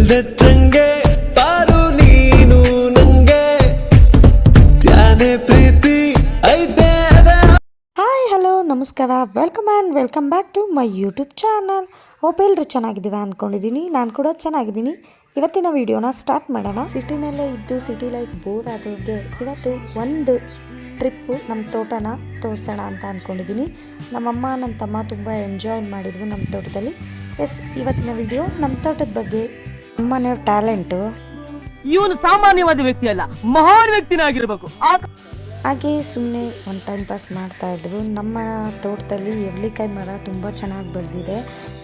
ಬೆಚ್ಚಂಗೆ ಪಾರು ನೀನು ನಂಗೆ ತ್ಯಾನೆ ಪ್ರೀತಿ ಐತೆ ಹಾಯ್ ಹಲೋ ನಮಸ್ಕಾರ welcome back to my YouTube channel. Hope ಎಲ್ಲರೂ ಚೆನ್ನಾಗಿದ್ದೀವಿ ಅಂದ್ಕೊಂಡಿದ್ದೀನಿ. ನಾನು ಕೂಡ ಚೆನ್ನಾಗಿದ್ದೀನಿ. ಇವತ್ತಿನ ವಿಡಿಯೋನ ಸ್ಟಾರ್ಟ್ ಮಾಡೋಣ. ಸಿಟಿನಲ್ಲೇ ಇದ್ದು ಸಿಟಿ ಲೈಫ್ ಬೋರ್ ಆದವ್ರಿಗೆ ಇವತ್ತು ಒಂದು ಟ್ರಿಪ್ಪು ನಮ್ಮ ತೋಟನ ತೋರಿಸೋಣ ಅಂತ ಅಂದ್ಕೊಂಡಿದ್ದೀನಿ. ನಮ್ಮಮ್ಮ ನನ್ನ ತಮ್ಮ ತುಂಬ ಎಂಜಾಯ್ ಮಾಡಿದ್ವು ನಮ್ಮ ತೋಟದಲ್ಲಿ. ಇವತ್ತಿನ ವಿಡಿಯೋ ನಮ್ಮ ತೋಟದ ಬಗ್ಗೆ. ನಮ್ಮನೆಯವ್ರ ಟ್ಯಾಲೆಂಟು, ಇವನು ಸಾಮಾನ್ಯವಾದ ವ್ಯಕ್ತಿ ಅಲ್ಲ, ಮಹಾನ್ ವ್ಯಕ್ತಿನೇ ಆಗಿರಬೇಕು. ಹಾಗೆ ಸುಮ್ಮನೆ ಒಂದು ಟೈಮ್ ಪಾಸ್ ಮಾಡ್ತಾಯಿದ್ರು. ನಮ್ಮ ತೋಟದಲ್ಲಿ ಎಳ್ಳಿಕಾಯಿ ಮರ ತುಂಬ ಚೆನ್ನಾಗಿ ಬೆಳೆದಿದೆ.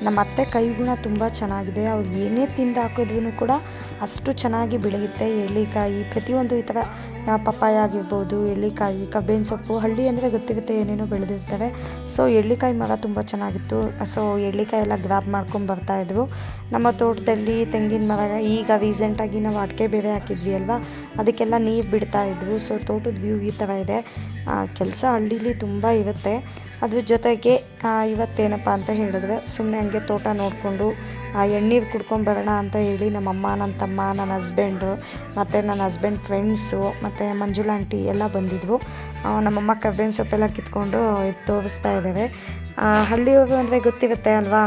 ನಮ್ಮ ಅತ್ತೆ ಕೈಗುಣ ತುಂಬ ಚೆನ್ನಾಗಿದೆ. ಅವ್ರು ಏನೇ ತಿಂದು ಹಾಕಿದ್ರೂ ಕೂಡ ಅಷ್ಟು ಚೆನ್ನಾಗಿ ಬೆಳೆಯುತ್ತೆ ಎಳ್ಳಿಕಾಯಿ. ಪ್ರತಿಯೊಂದು ಈ ಥರ ಪಪ್ಪಾಯ ಆಗಿರ್ಬೋದು, ಎಳ್ಳಿಕಾಯಿ, ಕಬ್ಬೇನ ಸೊಪ್ಪು, ಹಳ್ಳಿ ಅಂದರೆ ಗೊತ್ತಿರುತ್ತೆ ಏನೇನೋ ಬೆಳೆದಿರ್ತಾರೆ. ಸೊ ಎಳ್ಳಿಕಾಯಿ ಮರ ತುಂಬ ಚೆನ್ನಾಗಿತ್ತು. ಸೊ ಎಳ್ಳಿಕಾಯಿ ಎಲ್ಲ ಗ್ರಾಬ್ ಮಾಡ್ಕೊಂಡು ಬರ್ತಾಯಿದ್ರು. ನಮ್ಮ ತೋಟದಲ್ಲಿ ತೆಂಗಿನ ಮರ, ಈಗ ರೀಸೆಂಟಾಗಿ ನಾವು ಅಡಿಕೆ ಬೇರೆ ಹಾಕಿದ್ವಿ ಅಲ್ವಾ, ಅದಕ್ಕೆಲ್ಲ ನೀರು ಬಿಡ್ತಾಯಿದ್ರು. ಸೊ ತೋಟದ ವ್ಯೂ ಈ ಥರ ಇದೆ. ಕೆಲಸ ಹಳ್ಳೀಲಿ ತುಂಬ ಇರುತ್ತೆ. ಅದ್ರ ಜೊತೆಗೆ ಇವತ್ತೇನಪ್ಪ ಅಂತ ಹೇಳಿದ್ರೆ ಸುಮ್ಮನೆ ಹಂಗೆ ತೋಟ ನೋಡಿಕೊಂಡು ಎಣ್ಣೀರು ಕುಡ್ಕೊಂಡು ಬರೋಣ ಅಂತ ಹೇಳಿ ನಮ್ಮಮ್ಮ, ನನ್ನ ತಮ್ಮ, ನನ್ನ ಹಸ್ಬೆಂಡು ಮತ್ತು ನನ್ನ ಹಸ್ಬೆಂಡ್ ಫ್ರೆಂಡ್ಸು ಮತ್ತು ಮಂಜುಳಾ ಆಂಟಿ ಎಲ್ಲ ಬಂದಿದ್ವು. ನಮ್ಮಮ್ಮ ಕಬ್ಬೇನ ಸೊಪ್ಪೆಲ್ಲ ಕಿತ್ಕೊಂಡು ತೋರಿಸ್ತಾ ಇದ್ದೇವೆ. ಹಳ್ಳಿಯವರು ಅಂದರೆ ಗೊತ್ತಿರುತ್ತೆ ಅಲ್ವಾ,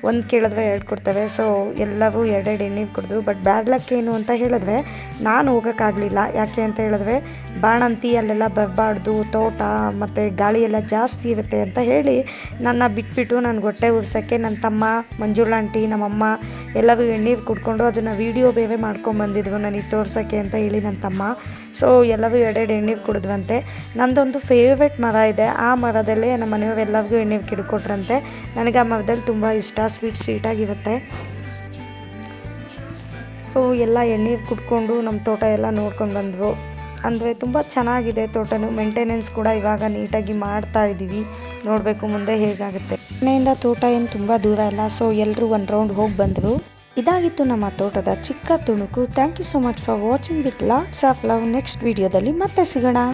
ಒಂದು ಕೇಳಿದ್ರೆ ಎರಡು ಕೊಡ್ತೇವೆ. ಸೊ ಎಲ್ಲರೂ ಎರಡೆರಡು ಎಣ್ಣೀರು ಕುಡಿದ್ರು. ಬಟ್ ಬ್ಯಾಡ್ ಲಕ್ ಏನು ಅಂತ ಹೇಳಿದ್ರೆ ನಾನು ಹೋಗೋಕ್ಕಾಗಲಿಲ್ಲ. ಯಾಕೆ ಅಂತ ಹೇಳಿದ್ರೆ ಬಾಣಂತಿ ಅಲ್ಲೆಲ್ಲ ಬರಬಾರ್ದು, ತೋಟ ಮತ್ತು ಗಾಳಿ ಎಲ್ಲ ಜಾಸ್ತಿ ಇರುತ್ತೆ ಅಂತ ಹೇಳಿ ನನ್ನ ಬಿಟ್ಬಿಟ್ಟು ನನಗೆ ಹೊಟ್ಟೆ ಉರ್ಸೋಕ್ಕೆ ನನ್ನ ತಮ್ಮ, ಮಂಜುಳಾ ಆಂಟಿ, ನಮ್ಮಮ್ಮ ಎಲ್ಲವೂ ಎಣ್ಣೀರು ಕುಡ್ಕೊಂಡು ಅದನ್ನು ವೀಡಿಯೋ ಬೇರೆ ಮಾಡ್ಕೊಂಬಂದಿದ್ವು ನನಗೆ ತೋರ್ಸೋಕ್ಕೆ ಅಂತ ಹೇಳಿ ನನ್ನ ತಮ್ಮ. ಸೊ ಎಲ್ಲವೂ ಎರಡೆರಡು ಎಣ್ಣೀರು ಕುಡಿದ್ವಂತೆ. ನಂದೊಂದು ಫೇವ್ರೆಟ್ ಮರ ಇದೆ. ಆ ಮರದಲ್ಲೇ ನಮ್ಮ ಮನೆಯವರೆಲ್ಲರಿಗೂ ಎಣ್ಣೀರು ಕಿಡ್ಕೊಟ್ರಂತೆ. ನನಗೆ ಆ ಮರದಲ್ಲಿ ತುಂಬ ಇಷ್ಟ, ಸ್ವೀಟಾಗಿರುತ್ತೆ. ಸೊ ಎಲ್ಲ ಎಣ್ಣೀರು ಕುಡ್ಕೊಂಡು ನಮ್ಮ ತೋಟ ಎಲ್ಲ ನೋಡ್ಕೊಂಡು ಬಂದವು. ಅಂದರೆ ತುಂಬ ಚೆನ್ನಾಗಿದೆ ತೋಟನು. ಮೇಂಟೆನೆನ್ಸ್ ಕೂಡ ಇವಾಗ ನೀಟಾಗಿ ಮಾಡ್ತಾ ಇದ್ದೀವಿ. ನೋಡಬೇಕು ಮುಂದೆ ಹೇಗಾಗುತ್ತೆ. ಮನೆಯಿಂದ ತೋಟ ಏನು ತುಂಬ ದೂರ ಇಲ್ಲ. ಸೊ ಎಲ್ಲರೂ ಒಂದು ರೌಂಡ್ ಹೋಗಿ ಬಂದರು. ಇದಾಗಿತ್ತು ನಮ್ಮ ತೋಟದ ಚಿಕ್ಕ ತುಣುಕು. Thank you so much for watching with lots of love. Next ವಿಡಿಯೋದಲ್ಲಿ ಮತ್ತೆ ಸಿಗೋಣ.